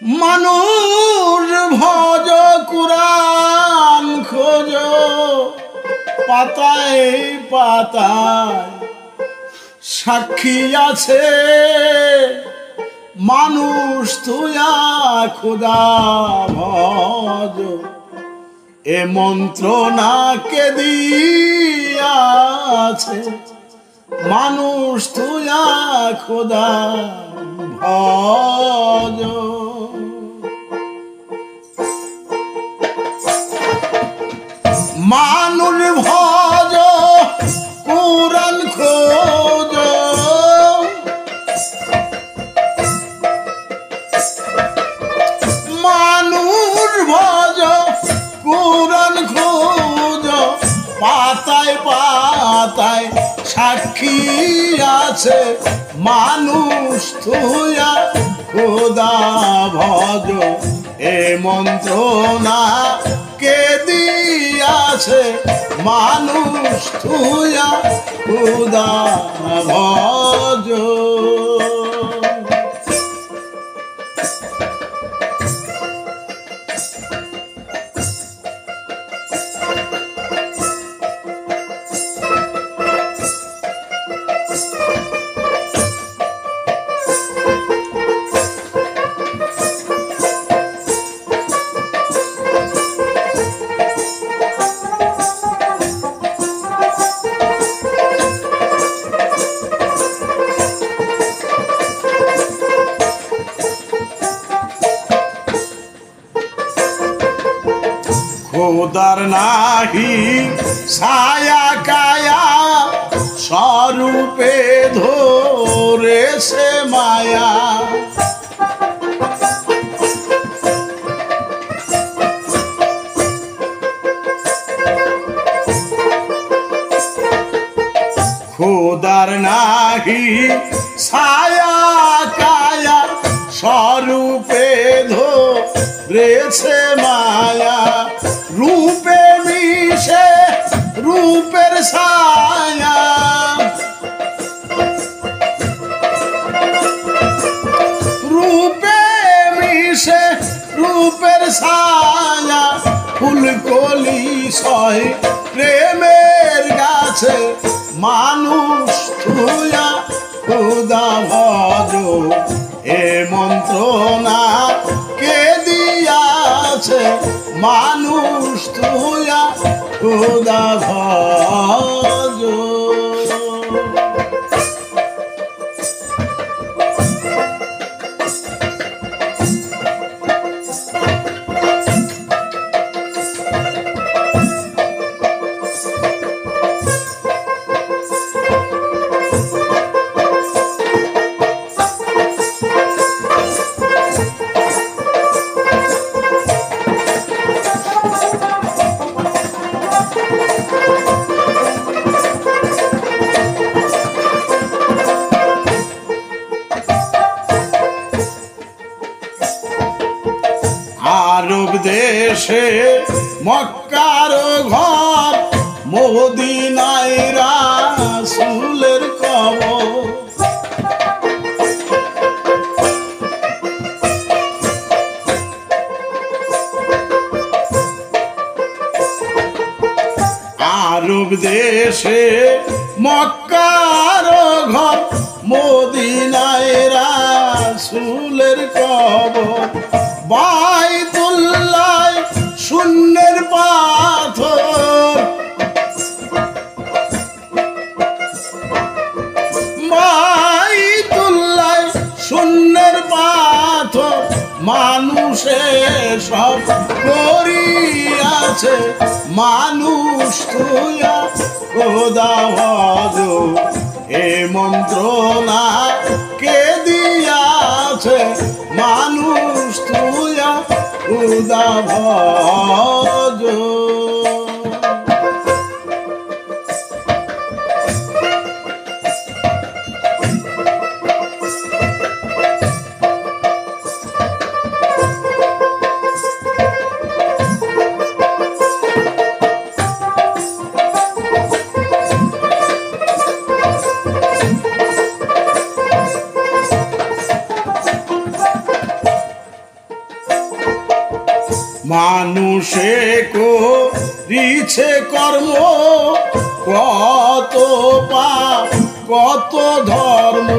মানুষ ভজ কুরআন খোঁজ পাতায় পাতায় সাক্ষী আছে মানুষ তুয়া খুদা ভজ এ মন্ত্রণাকে দিয়াছে মানুষ তুয়া খুদা ভজ মানুষ ভজ কুরআন খোঁজ মানুষ ভজ কুরআন খোঁজ পাতায় পাতায় সাক্ষী আছে মানুষ তুয়া খোদা ভজ এ মন্ত্রণা কে দিয়াছে মানুষ তুয়া খোদা ভজ খোদার নাহি ছায়া কায়া স্বরূপে ধরেছে মায়া খোদার নাহি ছায়া কায়া স্বরূপে ধরেছে মায়া রূপে মিশে রূপের ছায়া রূপে মিশে রূপের ছায়া ফুলকলি সয় প্রেমের গাছে মানুষ তুয়া খোদা ভজ এ মন্ত্রণা কে দিয়াছে মানুষ তুয়া খোদা ভজ আরব দেশে মক্কার ঘর মদিনায় রাসূলের কবর আরব দেশে মক্কার ঘর মদিনায় রাসূলের কবর বাইতুল্লাহ শূন্যের পাথর বাইতুল্লাহ শূন্যের পাথর মানুষের সব করিয়াছে মানুষ তুয়া খোদা ভজ এ মন্ত্রণা কে দিয়াছে মানুষ তুয়া খোদা ভজ মানুষে করিছে কর্ম কত পাপ কত ধর্ম,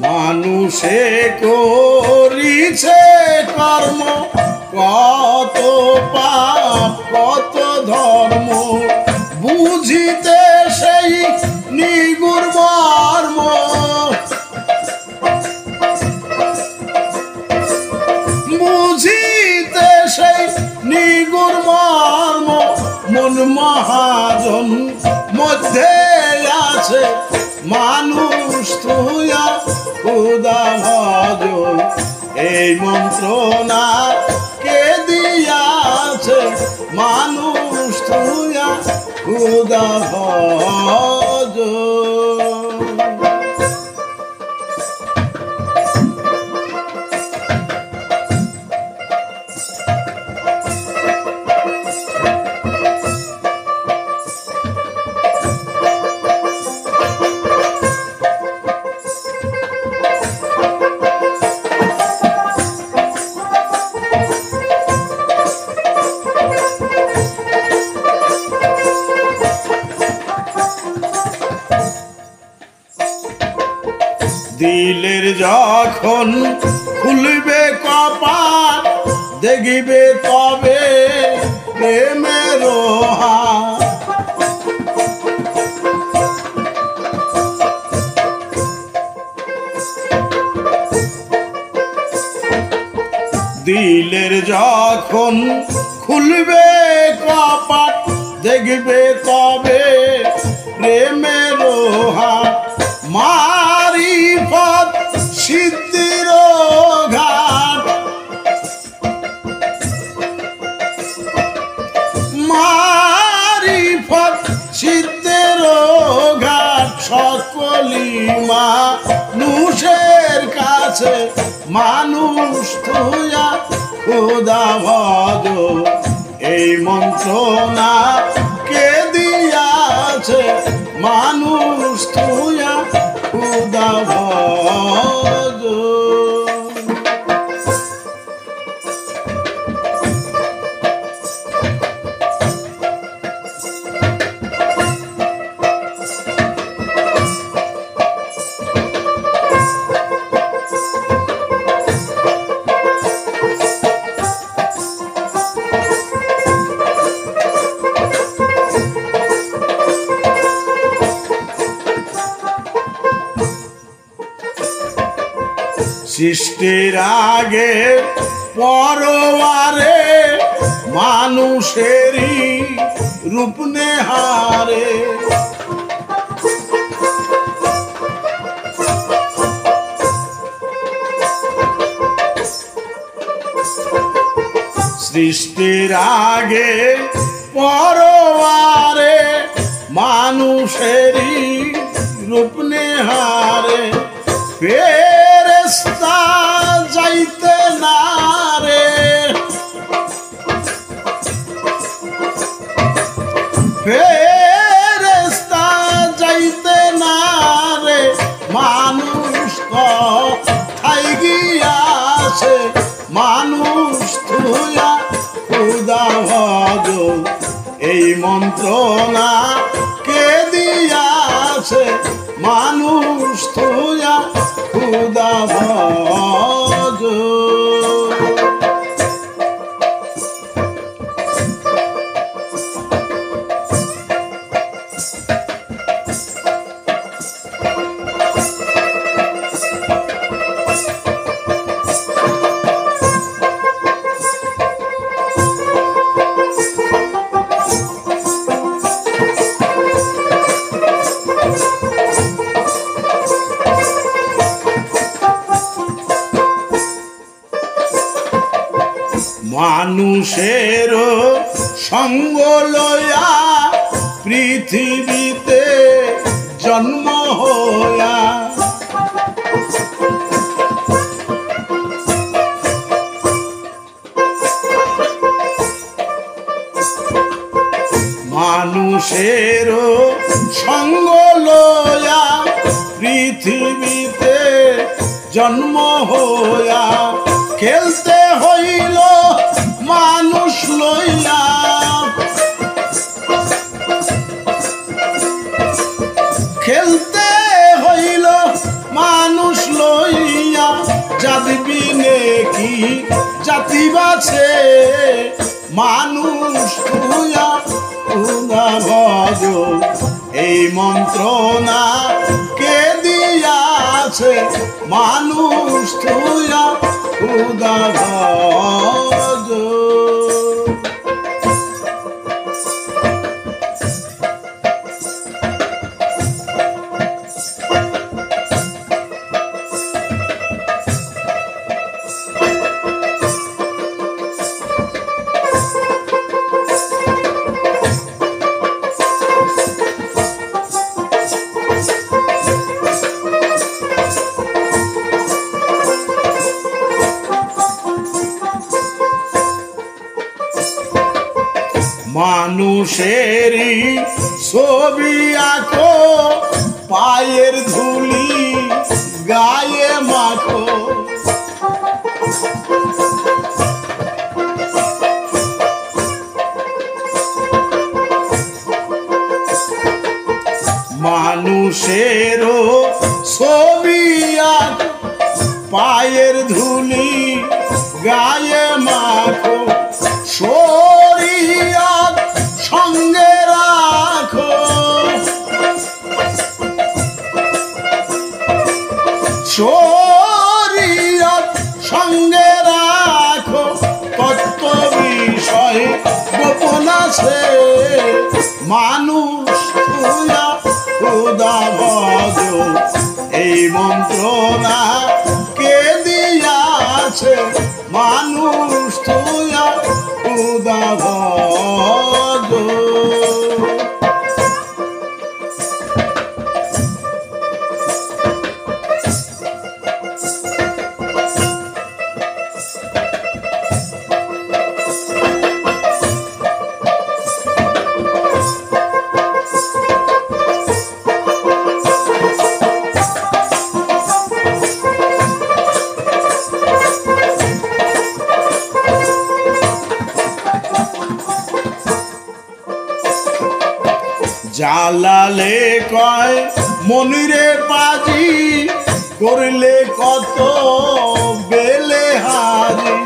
মানুষে করিছে কর্ম কত পাপ কত ধর্ম, বুঝিতে সেই নিগুর মর্ম, বুঝিতে সেই নিগুর মর্ম, মন মহাজন মধ্যে আছে মানুষ তুইয়া খুদা ভজ, এই মন্ত্রণা কে দিয়াছে মানুষ তুইয়া খুদা ভজ। দিলের যখন খুলবে কপাট দেখিবে তবে প্রেমের হাত, দিলের যখন খুলবে কপাট দেখবে তবে প্রেমের হাত, মারিফত সিদ্ধির ঘাট, মারিফত সিদ্ধির ঘাট, সকলি মানুষের কাছে মানুষ তুইয়া খুদা ভজ, এই মন্ত্রণা কে দিয়াছে মানুষ তুইয়া খুদা ভজ। সৃষ্টির আগে পরবারে মানুষেরই রূপ নেহারে, সৃষ্টির আগে পরবারে মানুষেরই রূপ নেহারে, ফেরেশতা যাইতে না রে, ফেরেশতা যাইতে না রে, মানুষ কোথায় গিয়াছে মানুষ তুইয়া খুদা ভজ, এই মন্ত্রণা কে দিয়াছে মানুষ তুইয়া খুদা ভজ। মানুষের সঙ্গ লয়া পৃথিবীতে জন্ম হয়া, মানুষের সঙ্গ লয়া পৃথিবীতে জন্ম হইয়া খেলতে হইল মানুষ লইয়া খেলতে হইল মানুষ লইয়া জাতিবি নেকি জাতি বাছে মানুষ তুইয়া উদা ভজ এই মন্ত্রণা কে দিয়াছে মানুষ তুইয়া উদা ভজ মানুষেরই ছবি আঁকো পায়ের ধুলি গায়ে মাখো মানুষেরও ছবি আঁকো পায়ের ধুলি গায়ে মাখো শরীয়ত সঙ্গে রাখো শরীয়ত সঙ্গে রাখো তত্ত্ব বিষয় গোপন আছে মানুষ তুইয়া খুদা ভজ এই মন্ত্রণা কে দিয়াছে মানুষ তুইয়া খুদা ভজ জালালে কয় মনিরে পাজি করলে কত বেলে হাজি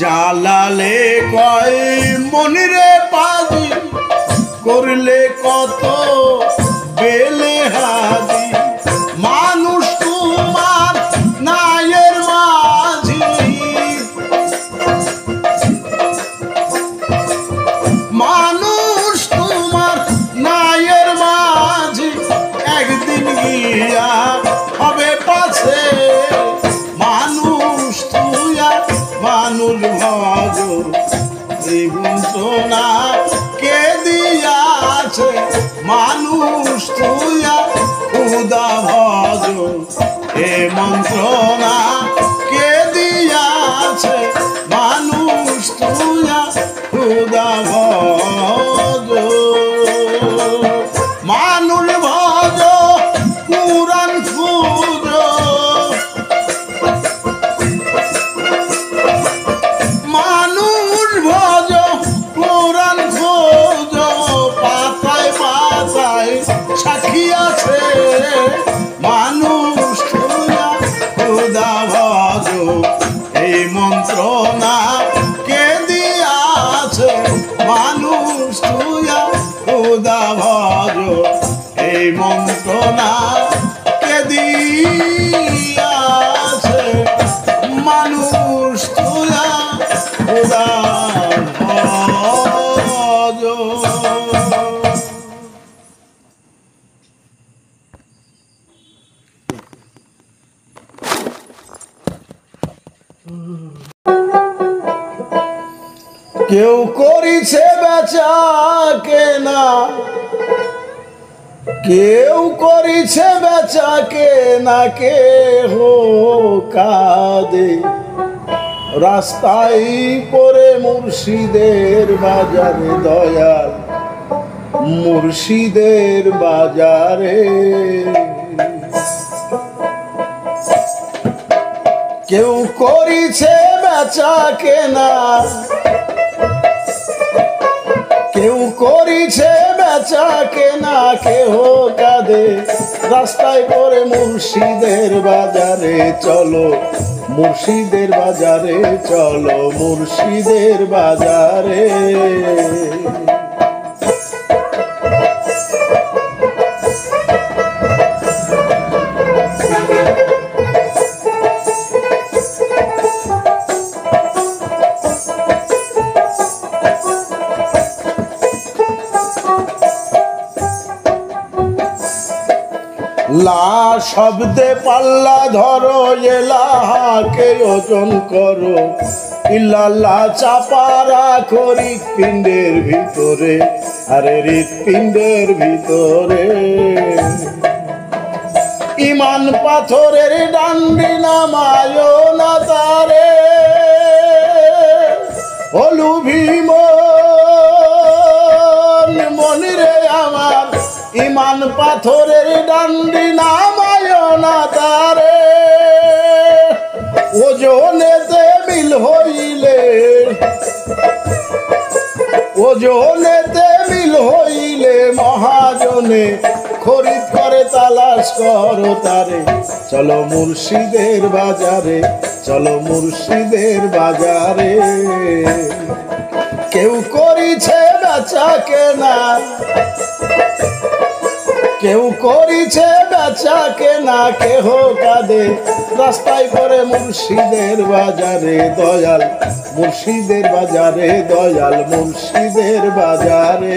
জালালে কয় মনিরে পাজি করলে কত বেলে হাজি মানুষ তোমার নায়ের মাঝি মানুষ তোমার নায়ের মাঝি একদিন গিয়া হবে পাছে মানুষ তুইয়া মানুষ ভজ এই বঞ্চনা কে দিয়াছে মানুষ তুইয়া খুদা ভজ এ মন্ত্রণা কে দিয়াছে মানুষ তুইয়া খুদা ভজ মানুষ ভজ কুরআন খুঁজ মানুষ ভজ কুরআন খোঁজ পাতায় পাতায় সাক্ষী আছে মানুষ তুইয়া খুদা ভজ এই মন্ত্রণা কে দিয়াছে মানুষ তুইয়া খুদা ভজ এই মন্ত্রণা কে দিয়াছে মানুষ তুইয়া খুদা ভজ কেউ করিছে বেচা কেনা কেউ করিছে বেচা কেনা, কেহ কাঁদে রাস্তায় পরে মুর্শিদের বাজারে, দয়াল মুর্শিদের বাজারে। কেউ করিছে বেচা কেনা, কেউ করিছে বেচা কেনা, কেহ কাঁদে রাস্তায় পরে মুর্শিদের বাজারে। চলো মুর্শিদের বাজারে, চলো মুর্শিদের বাজারে। লা শব্দে পাল্লা ধরো, এলাহাকে ওজন করো, ইল্লাল্লাহ চাপা রাখো হৃৎপিণ্ডের ভিতরে, আরে হৃৎপিণ্ডের ভিতরে। ইমান পাথরের ডান্ডি নামায় না তারে, হলু ভীম মনিরে আমার, ইমান পাথরের ডান্ডি নামায় না তারে। ওজনেতে মিল হইলে, ওজনেতে মিল হইলে মহাজনে খরিদ করে তালাশ করো তারে। চলো মুর্শিদের বাজারে, চলো মুর্শিদের বাজারে। কেউ করিছে বেচা কেনা, কেউ করিছে বেচা কেনা, কেহ কাঁদে রাস্তায় পরে মুর্শিদের বাজারে, দয়াল মুর্শিদের বাজারে, দয়াল মুর্শিদের বাজারে।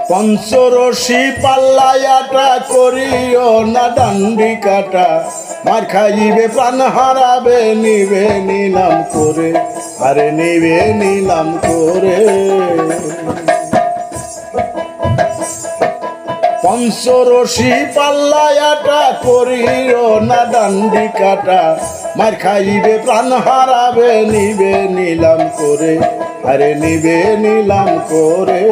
পঞ্চরশি পাল্লায়াটা করিও না ডান্ডি কাটা, মার খাইবে প্রাণ হারাবে নিবে নিলাম করে, আরে নিবে নিলাম করে। পঞ্চরশি পাল্লায়াটা করিও না ডান্ডি কাটা, মার খাইবে প্রাণ হারাবে নিবে নিলাম করে, আরে নিবে নিলাম করে।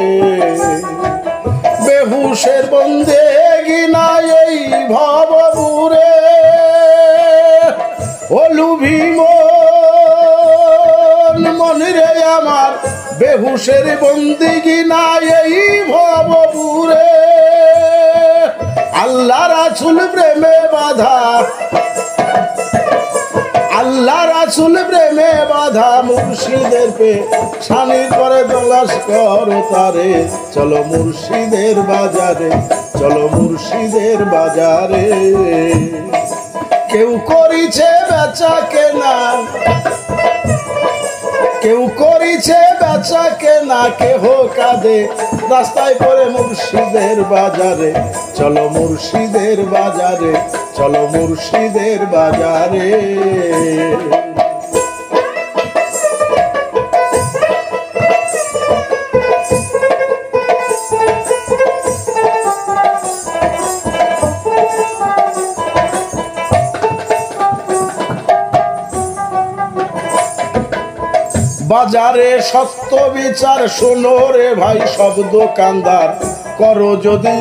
বেহুশের বন্দেগি না এই ভবপুরে, হলু ভীম মনিরে আমার, বেহুশের বন্দেগি না এই ভবপুরে। আল্লাহ রাসূল প্রেমে বাধা, আল্লাহ রাসূল প্রেমে বাধা মুর্শিদের পে শানির পরে তলাশ করো তারে। চলো মুর্শিদের বাজারে, চলো মুর্শিদের বাজারে। কেউ করিছে বেচা কেনা, কেউ করিছে বেচা কেনা, কেহ কাঁদে রাস্তায় পরে মুর্শিদের বাজারে। চলো মুর্শিদের বাজারে, চলো মুর্শিদের বাজারে। বাজারে সত্য বিচার শোনো রে ভাই সব দোকানদার, করো যদি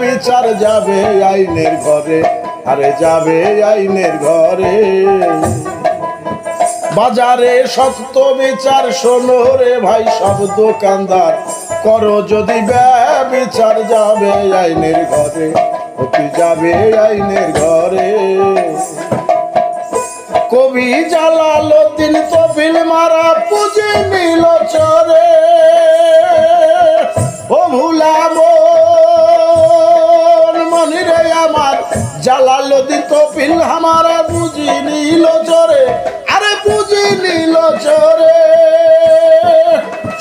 বিচার যাবে আইনের ঘরে, আরে যাবে আইনের ঘরে। বাজারে সত্য বিচার শোনো রে ভাই সব দোকানদার, করো যদি বিচার যাবে আইনের ঘরে, অতি যাবে আইনের ঘরে। কবি জালালউদ্দিন তফিল মারা পুঁজি নিল চরে, ও ভুলাম মনিরে আমার, জালালউদ্দিন তফিল হামারা পুঁজি নিল চরে, আরে পুঁজি নিল চরে।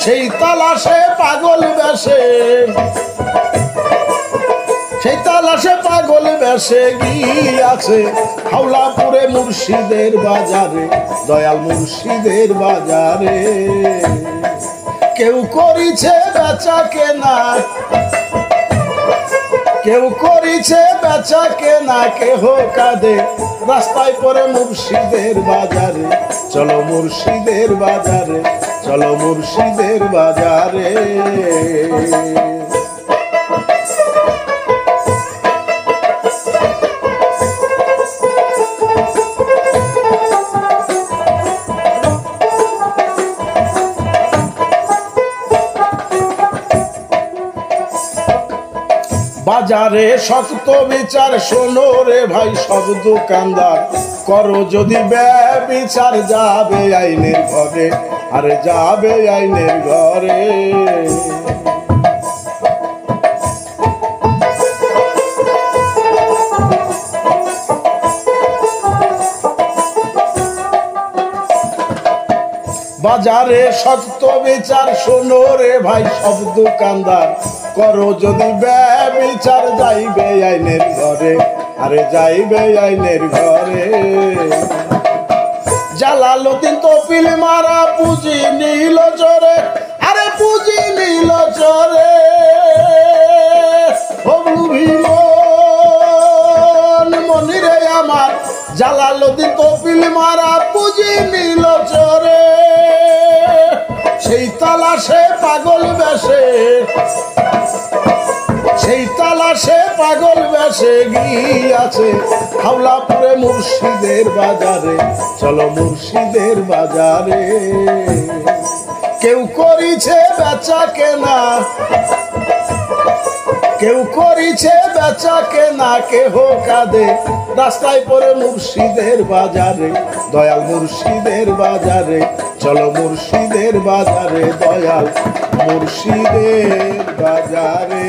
সেই তালাশে পাগল বেশে, সেই তালাশে পাগল বেশে গিয়াছে হাওলাপুরে মুর্শিদের বাজারে, দয়াল মুর্শিদের বাজারে। কেউ করিছে বেচা কেনা, কেউ করিছে বেচা কেনা, কেহ কাঁদে রাস্তায় পরে মুর্শিদের বাজারে। চলো মুর্শিদের বাজারে, চলো মুর্শিদের বাজারে। বাজারে শক্ত বিচার শোনো রে ভাই সব দোকানদার, করো যদি ব্যভিচার যাবে আইনের ঘরে, আরে যাবে আইনের ঘরে। বাজারে শক্ত বিচার শোনো রে ভাই সব দোকানদার, করো যদি ব্যভিচার যাইবে আইনের ঘরে, আরে যাইবে আইনের ঘরে। জালালউদ্দিন তৌফিল মারা পুঁজি নিল চরে, আরে পুঁজি নিল চরে। মনিরে আমার জালালউদ্দিন তৌফিল মারা পুঁজি নিল চরে। সেই তালাশে পাগল বেশে, সেই তালাশে পাগল বেশে গিয়াছে হাওলাপুরে মুর্শিদের বাজারে। চলো মুর্শিদের বাজারে। কেউ করিছে বেচা কেনা, কেউ করিছে বেচা কেনা, কেহ কাঁদে রাস্তায় পরে মুর্শিদের বাজারে, দয়াল মুর্শিদের বাজারে। চলো মুর্শিদের বাজারে, দয়াল মুর্শিদের বাজারে।